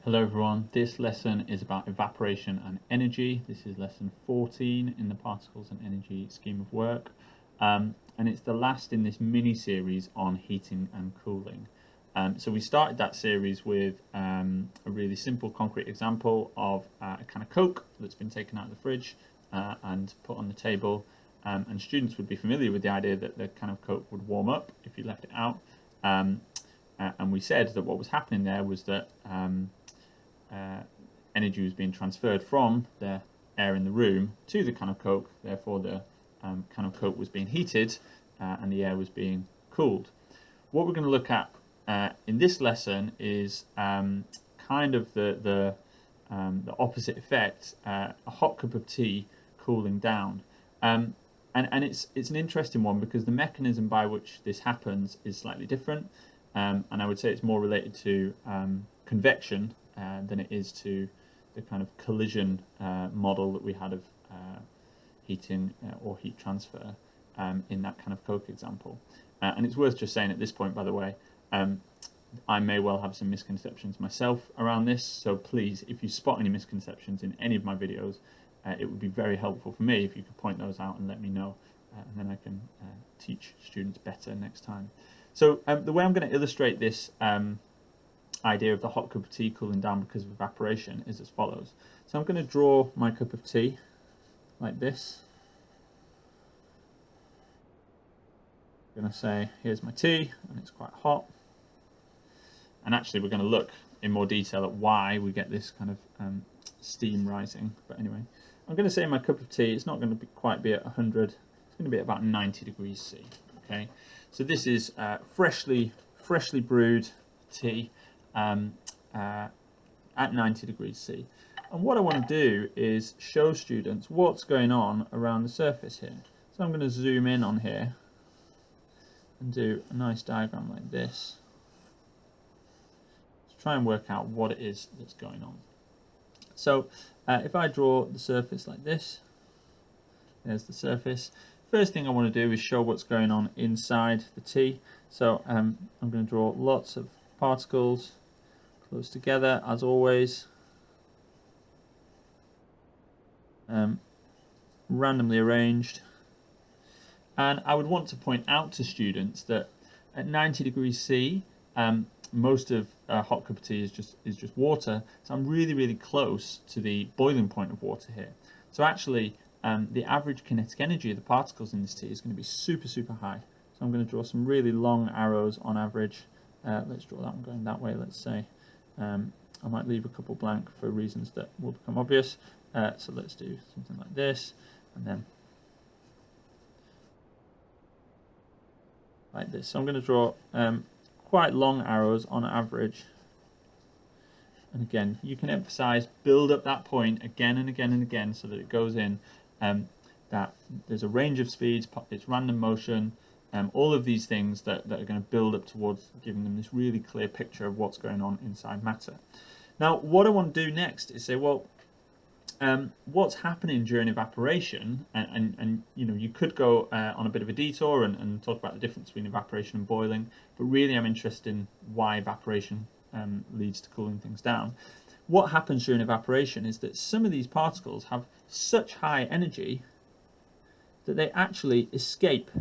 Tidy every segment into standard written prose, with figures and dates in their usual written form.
Hello everyone, this lesson is about evaporation and energy. This is lesson 14 in the particles and energy scheme of work, and it's the last in this mini series on heating and cooling. So we started that series with a really simple concrete example of a can of Coke that's been taken out of the fridge and put on the table, and students would be familiar with the idea that the can of Coke would warm up if you left it out. And we said that what was happening there was that energy was being transferred from the air in the room to the can of Coke. Therefore, the can of Coke was being heated and the air was being cooled. What we're going to look at in this lesson is kind of the opposite effect: a hot cup of tea cooling down. And it's an interesting one because the mechanism by which this happens is slightly different, and I would say it's more related to convection than it is to the kind of collision model that we had of heating or heat transfer in that kind of Coke example. And it's worth just saying at this point, by the way, I may well have some misconceptions myself around this, so please, if you spot any misconceptions in any of my videos, it would be very helpful for me if you could point those out and let me know, and then I can teach students better next time. So the way I'm going to illustrate this idea of the hot cup of tea cooling down because of evaporation is as follows. So I'm going to draw my cup of tea like this. I'm going to say, here's my tea, and it's quite hot. And actually, we're going to look in more detail at why we get this kind of steam rising. But anyway, I'm going to say my cup of tea, it's not going to quite be at 100, it's going to be at about 90 degrees C. Okay, so this is freshly brewed tea at 90 degrees C. And what I want to do is show students what's going on around the surface here. So I'm going to zoom in on here and do a nice diagram like this to try and work out what it is that's going on. So if I draw the surface like this, there's the surface. First thing I want to do is show what's going on inside the tea. So I'm going to draw lots of particles close together as always, randomly arranged. And I would want to point out to students that at 90 degrees C, most of a hot cup of tea is just water. So I'm really close to the boiling point of water here. So actually, the average kinetic energy of the particles in this tea is going to be super high. So I'm going to draw some really long arrows on average. Let's draw that one going that way, let's say. I might leave a couple blank for reasons that will become obvious. So let's do something like this, and then like this. So I'm going to draw quite long arrows on average. And again, you can emphasize, build up that point again and again and again so that it goes in, that there's a range of speeds, it's random motion, all of these things that are going to build up towards giving them this really clear picture of what's going on inside matter. Now, what I want to do next is say, well, what's happening during evaporation, and you know, you could go on a bit of a detour and talk about the difference between evaporation and boiling, but really I'm interested in why evaporation leads to cooling things down. What happens during evaporation is that some of these particles have such high energy that they actually escape,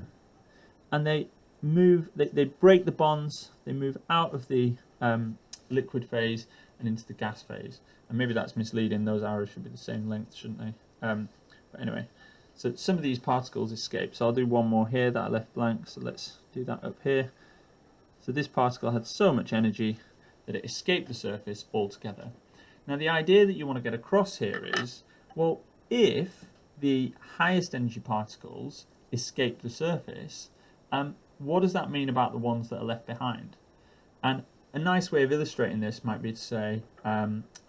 and they move, they break the bonds, they move out of the liquid phase and into the gas phase. And maybe that's misleading, those arrows should be the same length, shouldn't they? But anyway, so some of these particles escape. So I'll do one more here that I left blank, so let's do that up here. So this particle had so much energy that it escaped the surface altogether. Now the idea that you want to get across here is, well, if the highest energy particles escape the surface, what does that mean about the ones that are left behind? And a nice way of illustrating this might be to say,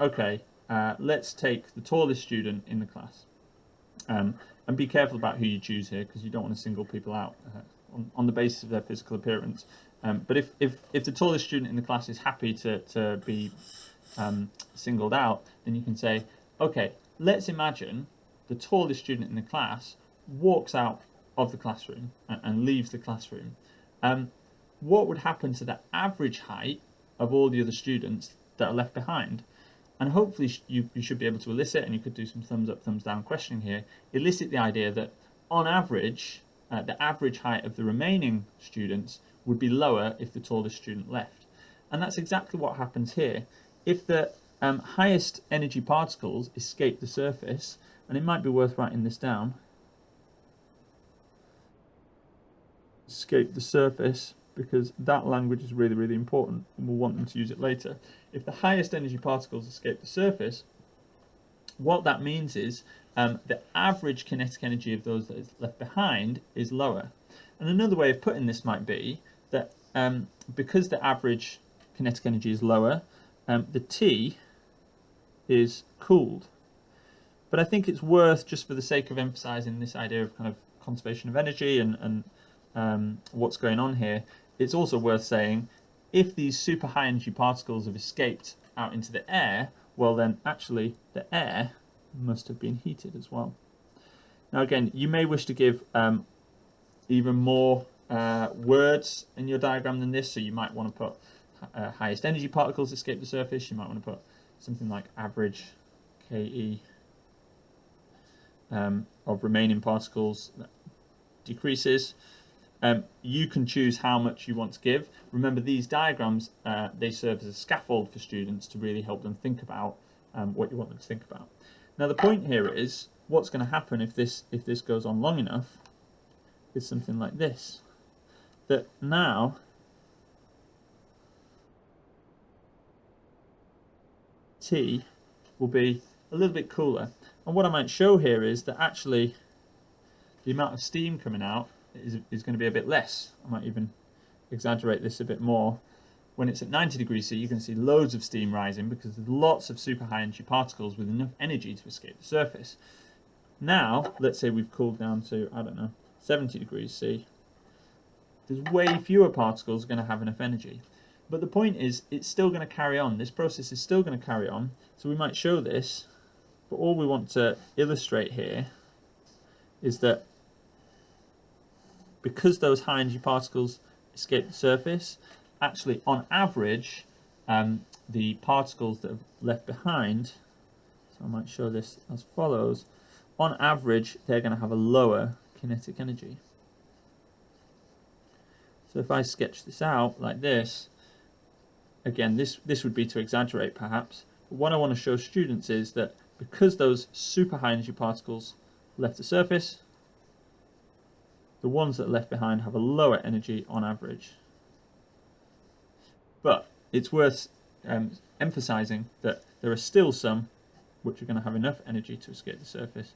okay, let's take the tallest student in the class. And be careful about who you choose here, because you don't want to single people out on the basis of their physical appearance. But if the tallest student in the class is happy to be singled out, then you can say, okay, let's imagine the tallest student in the class walks out of the classroom and leaves the classroom. What would happen to the average height of all the other students that are left behind? and hopefully you should be able to elicit, and you could do some thumbs up, thumbs down questioning here, elicit the idea that on average, the average height of the remaining students would be lower if the tallest student left. And that's exactly what happens here. If the highest energy particles escape the surface, and it might be worth writing this down, escape the surface, because that language is really, really important, and we'll want them to use it later. If the highest energy particles escape the surface, what that means is the average kinetic energy of those that is left behind is lower. And another way of putting this might be that because the average kinetic energy is lower, the T is cooled. But I think it's worth, just for the sake of emphasizing this idea of kind of conservation of energy and what's going on here, it's also worth saying if these super high energy particles have escaped out into the air, well then actually the air must have been heated as well. Now again, you may wish to give even more words in your diagram than this, so you might want to put highest energy particles escape the surface. You might want to put something like average KE of remaining particles decreases. You can choose how much you want to give. Remember, these diagrams, they serve as a scaffold for students to really help them think about what you want them to think about. Now the point here is, what's going to happen if this goes on long enough is something like this. That now T will be a little bit cooler. And what I might show here is that actually the amount of steam coming out is going to be a bit less. I might even exaggerate this a bit more. When it's at 90 degrees C, you can see loads of steam rising because there's lots of super high energy particles with enough energy to escape the surface. Now, let's say we've cooled down to, I don't know, 70 degrees C. There's way fewer particles going to have enough energy. But the point is, it's still going to carry on. This process is still going to carry on. So we might show this, but all we want to illustrate here is that because those high energy particles escape the surface, actually on average, the particles that are left behind, so I might show this as follows, on average they're going to have a lower kinetic energy. So if I sketch this out like this, again this would be to exaggerate perhaps, but what I want to show students is that because those super high energy particles left the surface, the ones that are left behind have a lower energy on average. But it's worth emphasizing that there are still some which are going to have enough energy to escape the surface.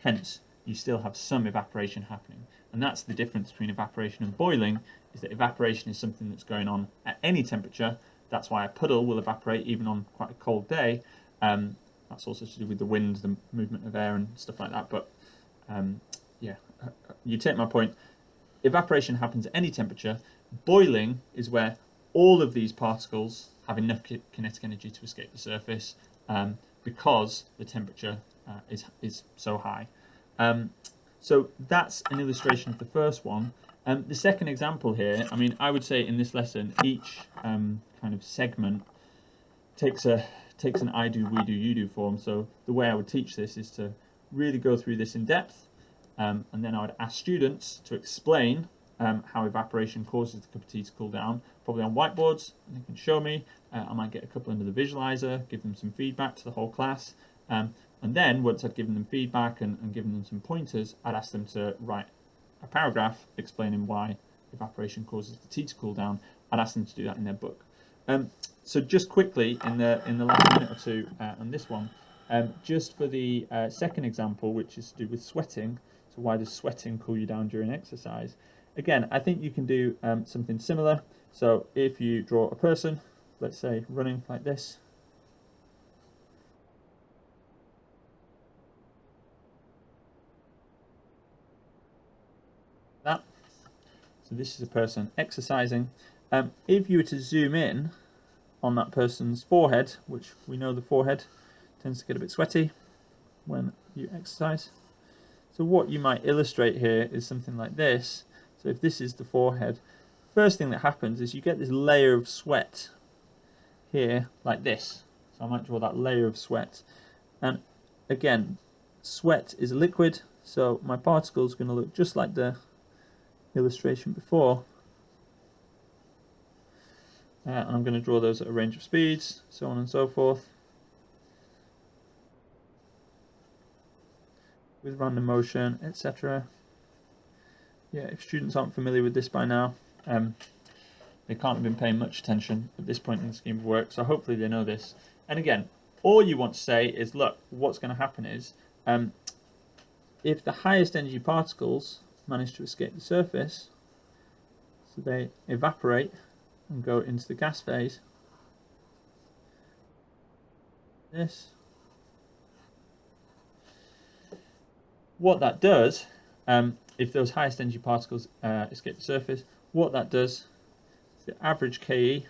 Hence, you still have some evaporation happening. And that's the difference between evaporation and boiling, is that evaporation is something that's going on at any temperature. That's why a puddle will evaporate even on quite a cold day. That's also to do with the wind, the movement of air and stuff like that. But yeah, you take my point. Evaporation happens at any temperature. Boiling is where all of these particles have enough kinetic energy to escape the surface because the temperature is so high. So that's an illustration of the first one. The second example here, I mean, I would say in this lesson, each kind of segment takes an I do, we do, you do form. So the way I would teach this is to really go through this in depth, and then I would ask students to explain how evaporation causes the cup of tea to cool down, probably on whiteboards, and they can show me. I might get a couple under the visualizer, give them some feedback to the whole class, and then once I've given them feedback and given them some pointers, I'd ask them to write a paragraph explaining why evaporation causes the tea to cool down. I'd ask them to do that in their book. So just quickly in the last minute or two on this one, just for the second example, which is to do with sweating. So why does sweating cool you down during exercise? Again, I think you can do something similar. So if you draw a person, let's say running like this. That. So this is a person exercising. If you were to zoom in on that person's forehead, which we know the forehead tends to get a bit sweaty when you exercise. So what you might illustrate here is something like this. So if this is the forehead, first thing that happens is you get this layer of sweat here like this. So I might draw that layer of sweat. And again, sweat is a liquid, so my particles are going to look just like the illustration before. And I'm going to draw those at a range of speeds, so on and so forth, with random motion, etc. Yeah, if students aren't familiar with this by now, they can't have been paying much attention at this point in the scheme of work, so hopefully they know this. And again, all you want to say is, look, what's going to happen is, if the highest energy particles manage to escape the surface, so they evaporate and go into the gas phase, what that does, if those highest energy particles escape the surface, what that does, the average KE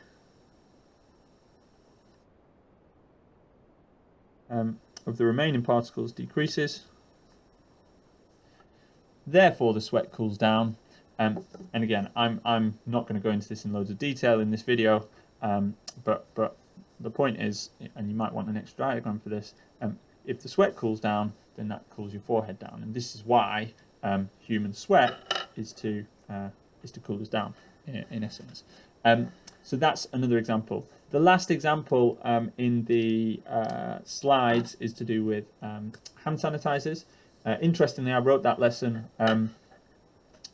of the remaining particles decreases. Therefore, the sweat cools down. And again, I'm not going to go into this in loads of detail in this video, but the point is, and you might want an extra diagram for this, if the sweat cools down, then that cools your forehead down, and this is why human sweat is to cool us down, in essence. So that's another example. The last example in the slides is to do with hand sanitizers. Interestingly, I wrote that lesson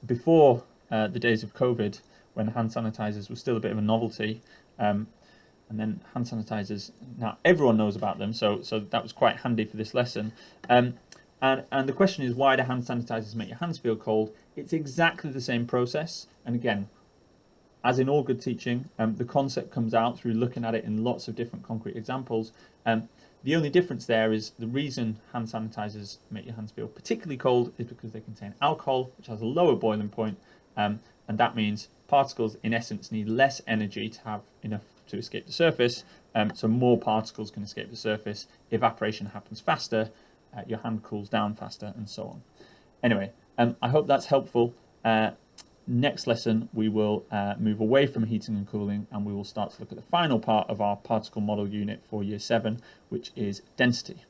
before the days of COVID, when hand sanitizers were still a bit of a novelty. And then hand sanitizers, now everyone knows about them, so that was quite handy for this lesson. And the question is, why do hand sanitizers make your hands feel cold? It's exactly the same process. And again, as in all good teaching, the concept comes out through looking at it in lots of different concrete examples. The only difference there is the reason hand sanitizers make your hands feel particularly cold is because they contain alcohol, which has a lower boiling point, and that means particles, in essence, need less energy to have enough to escape the surface, so more particles can escape the surface. Evaporation happens faster, your hand cools down faster, and so on. Anyway, I hope that's helpful. Next lesson, we will move away from heating and cooling, and we will start to look at the final part of our particle model unit for Year 7, which is density.